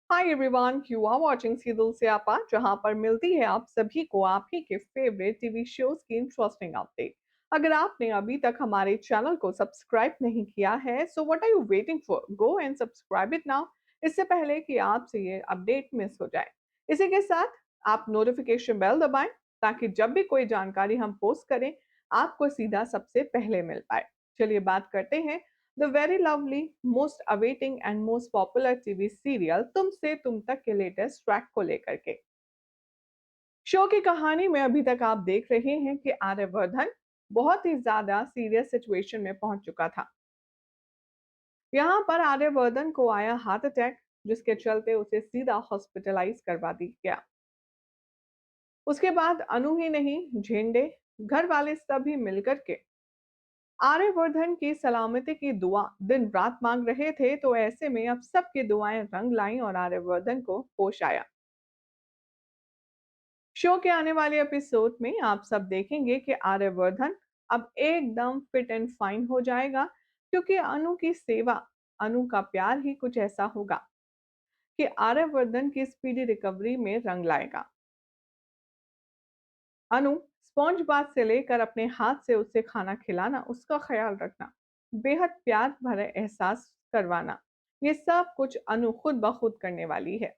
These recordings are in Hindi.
Hi everyone, you are watching serial से आपा, जहां पर मिलती है आप सभी को आप ही के फेवरेट टीवी शोज की इंटरेस्टिंग अपडेट। अगर आपने अभी तक हमारे चैनल को सब्सक्राइब नहीं किया है, so what are you waiting for? Go and subscribe it now, इससे पहले कि आपसे ये अपडेट मिस हो जाए। इसी के साथ आप नोटिफिकेशन बेल दबाएं ताकि जब भी कोई जानकारी हम पोस्ट करें, आपको सीधा सबसे पहले मिल पाए। चलिए बात करते हैं the very lovely, most awaiting and most popular TV serial तुमसे तुम तक के लेटेस्ट ट्रैक को लेकर के। शो की कहानी में अभी तक आप देख रहे हैं कि आर्यवर्धन बहुत ही ज्यादा सीरियस सिचुएशन में पहुंच चुका था। यहाँ पर आर्यवर्धन को आया हार्ट अटैक, जिसके चलते उसे सीधा हॉस्पिटलाइज करवा दिया गया। उसके बाद अनु ही नहीं, झेंडे, घर वाले सभी मिलकर के आर्यवर्धन की सलामती की दुआ दिन रात मांग रहे थे। तो ऐसे में अब सबकी दुआएं रंग लाईं और आर्यवर्धन को होश आया। शो के आने वाले एपिसोड में आप सब देखेंगे कि आर्यवर्धन अब एकदम फिट एंड फाइन हो जाएगा, क्योंकि अनु की सेवा, अनु का प्यार ही कुछ ऐसा होगा कि आर्यवर्धन की स्पीडी रिकवरी में रंग लाएगा। अनु स्पॉन्ज बाथ से लेकर अपने हाथ से उसे खाना खिलाना, उसका ख्याल रखना, बेहद प्यार भरे एहसास करवाना, ये सब कुछ अनु खुद ब खुद करने वाली है,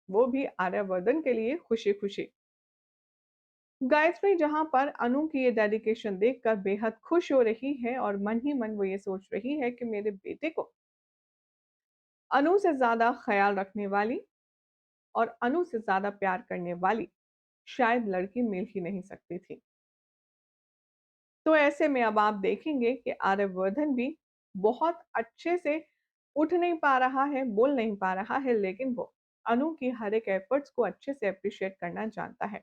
वो भी आर्यवर्धन के लिए खुशी खुशी। गायत्री जहां पर अनु की ये डेडिकेशन देखकर बेहद खुश हो रही है और मन ही मन वो ये सोच रही है कि मेरे बेटे को अनु से ज्यादा ख्याल रखने वाली और अनु से ज्यादा प्यार करने वाली शायद लड़की मिल ही नहीं सकती थी। तो ऐसे में अब आप देखेंगे कि आर्यवर्धन भी बहुत अच्छे से उठ नहीं पा रहा है, बोल नहीं पा रहा है, लेकिन वो अनु की हर एक एफर्ट्स को अच्छे से अप्रिशिएट करना जानता है।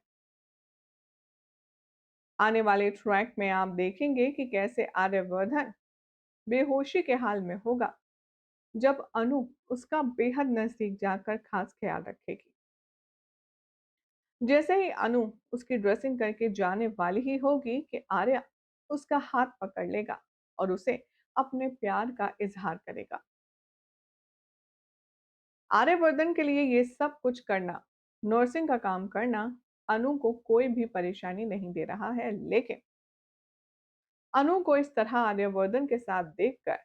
आने वाले ट्रैक में आप देखेंगे कि कैसे आर्यवर्धन बेहोशी के हाल में होगा जब अनु उसका बेहद नजदीक जाकर खास ख्याल रखेगी। जैसे ही अनु उसकी ड्रेसिंग करके जाने वाली ही होगी कि आर्या उसका हाथ पकड़ लेगा और उसे अपने प्यार का इजहार करेगा। आर्यवर्धन के लिए ये सब कुछ करना, नर्सिंग का काम करना, अनु को कोई भी परेशानी नहीं दे रहा है, लेकिन अनु को इस तरह आर्यवर्धन के साथ देखकर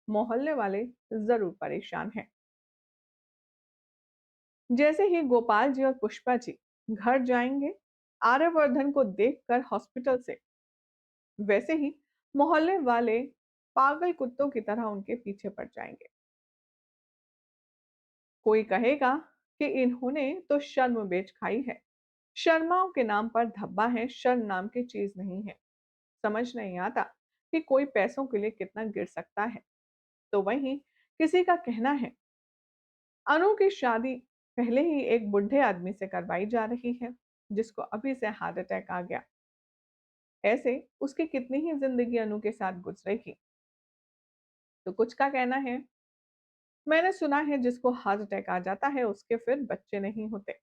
मोहल्ले वाले जरूर परेशान हैं। जैसे ही गोपाल जी और पुष्पा जी घर जाएंगे आर्यवर्धन को देखकर हॉस्पिटल से, वैसे ही मोहल्ले वाले पागल कुत्तों की तरह उनके पीछे पड़ जाएंगे। कोई कहेगा कि इन्होंने तो शर्म बेच खाई है, शर्माओं के नाम पर धब्बा है, शर्म नाम की चीज नहीं है। समझ नहीं आता कि कोई पैसों के लिए कितना गिर सकता है। तो वहीं किसी का कहना है अनु की शादी पहले ही एक बुढ़े आदमी से करवाई जा रही है, जिसको अभी से हार्ट अटैक आ गया। ऐसे उसकी कितनी ही जिंदगी अनु के साथ गुजरेगी। तो कुछ का कहना है, मैंने सुना है जिसको हार्ट अटैक आ जाता है उसके फिर बच्चे नहीं होते।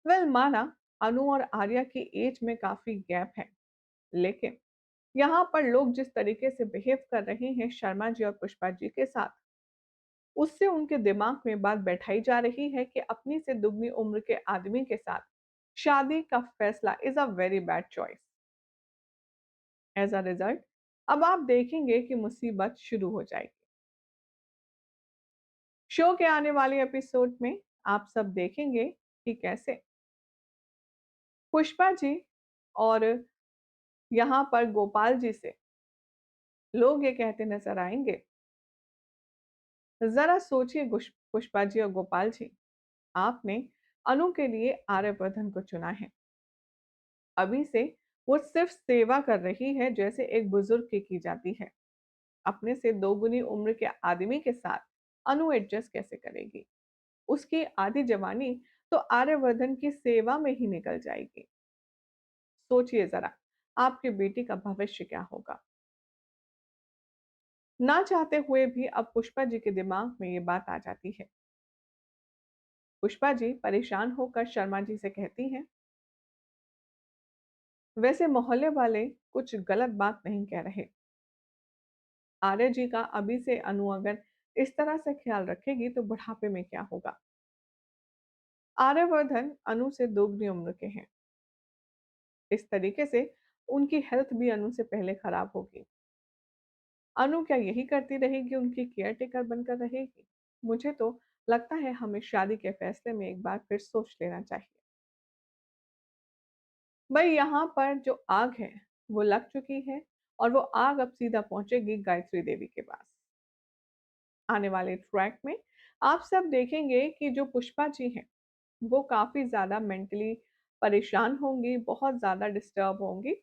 वेल, माना अनु और आर्या की एज में काफी गैप है, लेकिन यहाँ पर लोग जिस तरीके से बिहेव कर रहे हैं शर्मा जी और पुष्पा जी के साथ, उससे उनके दिमाग में बात बैठाई जा रही है कि अपनी से दुगनी उम्र के आदमी के साथ शादी का फैसला is a very bad choice. As a result अब आप देखेंगे कि मुसीबत शुरू हो जाएगी। शो के आने वाले एपिसोड में आप सब देखेंगे कि कैसे पुष्पा जी और यहाँ पर गोपाल जी से लोग ये कहते नजर आएंगे, जरा सोचिए पुष्पा जी और गोपाल जी, आपने अनु के लिए आर्यवर्धन को चुना है। अभी से वो सिर्फ सेवा कर रही है जैसे एक बुजुर्ग की जाती है। अपने से दोगुनी उम्र के आदमी के साथ अनु एडजस्ट कैसे करेगी? उसकी आधी जवानी तो आर्यवर्धन की सेवा में ही निकल जाएगी। सोचिए जरा, आपकी बेटी का भविष्य क्या होगा? ना चाहते हुए भी अब पुष्पा जी के दिमाग में ये बात आ जाती है। पुष्पा जी परेशान होकर शर्मा जी से कहती हैं, वैसे मोहल्ले वाले कुछ गलत बात नहीं कह रहे। आर्य जी का अभी से अनु अगर इस तरह से ख्याल रखेगी तो बुढ़ापे में क्या होगा? आर्यवर्धन अनु से दोगुनी उम्र के हैं। इस तरीके से उनकी हेल्थ भी अनु से पहले खराब होगी। अनु क्या यही करती रहेगी, उनकी केयर टेकर बनकर रहेगी? मुझे तो लगता है हमें शादी के फैसले में एक बार फिर सोच लेना चाहिए। भाई यहाँ पर जो आग है वो लग चुकी है और वो आग अब सीधा पहुंचेगी गायत्री देवी के पास। आने वाले ट्रैक में आप सब देखेंगे कि जो पुष्पा जी हैं वो काफी ज्यादा मेंटली परेशान होंगी, बहुत ज्यादा डिस्टर्ब होंगी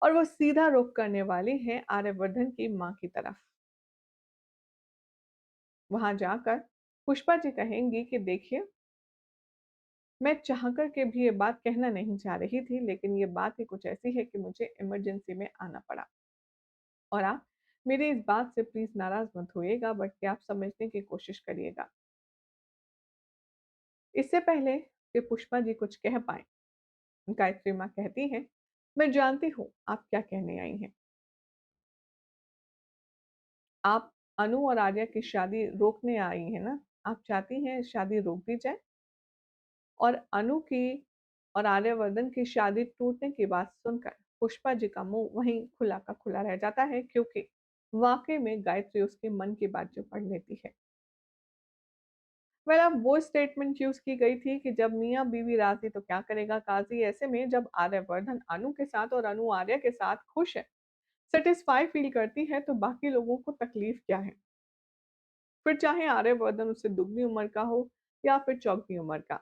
और वो सीधा रुख करने वाली हैं आर्यवर्धन की माँ की तरफ। वहां जाकर पुष्पा जी कहेंगी कि देखिए, मैं चाहकर के भी ये बात कहना नहीं चाह रही थी, लेकिन ये बात ही कुछ ऐसी है कि मुझे इमरजेंसी में आना पड़ा। और आप मेरी इस बात से प्लीज नाराज मत होइएगा, बल्कि आप समझने की कोशिश करिएगा। इससे पहले कि पुष्पा जी कुछ कह पाए, गायत्री माँ कहती हैं, मैं जानती हूँ आप क्या कहने आई हैं। आप अनु और आर्या की शादी रोकने आई हैं ना? आप चाहती हैं शादी रोक दी जाए? और अनु की और आर्यवर्धन की शादी टूटने की बात सुनकर पुष्पा जी का मुंह वहीं खुला का खुला रह जाता है, क्योंकि वाकई में गायत्री उसके मन की बात जो पढ़ लेती है। अब वो स्टेटमेंट यूज की गई थी कि जब मियाँ बीवी राजी तो क्या करेगा काजी। ऐसे में जब आर्यवर्धन अनु के साथ और अनु आर्या के साथ खुश है, सेटिस्फाई फील करती है, तो बाकी लोगों को तकलीफ क्या है? फिर चाहे आर्यवर्धन उससे दुगनी उम्र का हो या फिर चौगनी उम्र का,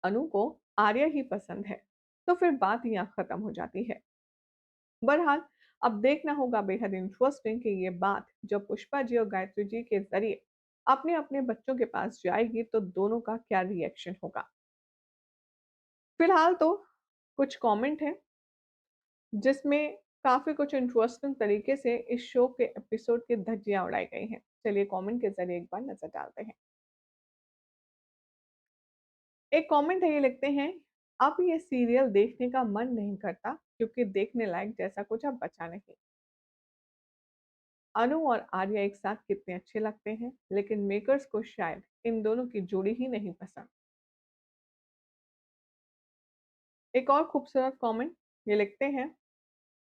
अनु को आर्या ही पसंद है, तो फिर बात यहाँ खत्म हो जाती है। बहरहाल अब देखना होगा बेहद इंटरेस्टिंग कि ये बात जब पुष्पा जी और गायत्री जी के जरिए अपने अपने बच्चों के पास जाएगी तो दोनों का क्या रिएक्शन होगा। फिलहाल तो कुछ कमेंट है जिसमें काफी कुछ इंटरेस्टिंग तरीके से इस शो के एपिसोड की धज्जियां उड़ाई गई हैं। चलिए कमेंट के जरिए एक बार नजर डालते हैं। एक कमेंट है, ये लिखते हैं, अब ये सीरियल देखने का मन नहीं करता क्योंकि देखने लायक जैसा कुछ अब बचा नहीं। अनु और आर्या एक साथ कितने अच्छे लगते हैं, लेकिन मेकर्स को शायद इन दोनों की जोड़ी ही नहीं पसंद। एक और खूबसूरत कमेंट ये लिखते हैं,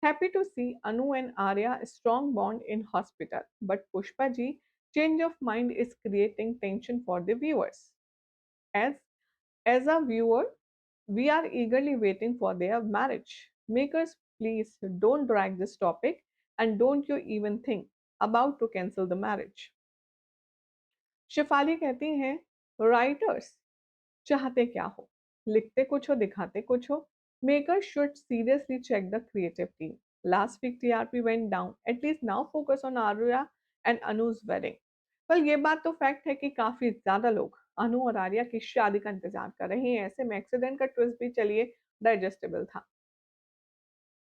happy to see Anu and Arya strong bond in hospital, but Pushpa ji change of mind is creating tension for the viewers. As As a viewer, we are eagerly waiting for their marriage. Makers, please don't drag this topic and don't you even think about to cancel the marriage. शिफाली कहती हैं, राइटर्स चाहते क्या हो, लिखते कुछ हो दिखाते कुछ हो। Makers should seriously check the creative team. Last week TRP went down, atleast now focus on Arya and Anuj wedding. Well ये बात तो फैक्ट है कि काफी ज्यादा लोग अनु और आर्या की शादी का इंतजार कर रहे हैं। ऐसे में एक्सीडेंट का ट्विस्ट भी चलिए डाइजेस्टेबल था,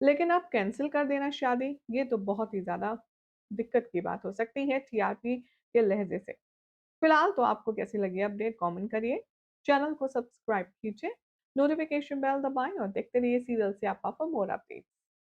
लेकिन आप कैंसिल कर देना शादी, ये तो बहुत ही ज्यादा दिक्कत की बात हो सकती है टीआरपी के लहजे से। फिलहाल तो आपको कैसी लगी अपडेट कमेंट करिए, चैनल को सब्सक्राइब कीजिए, नोटिफिकेशन बेल दबाएं और देखते रहिए सीरियल से आप फॉर मोर अपडेट।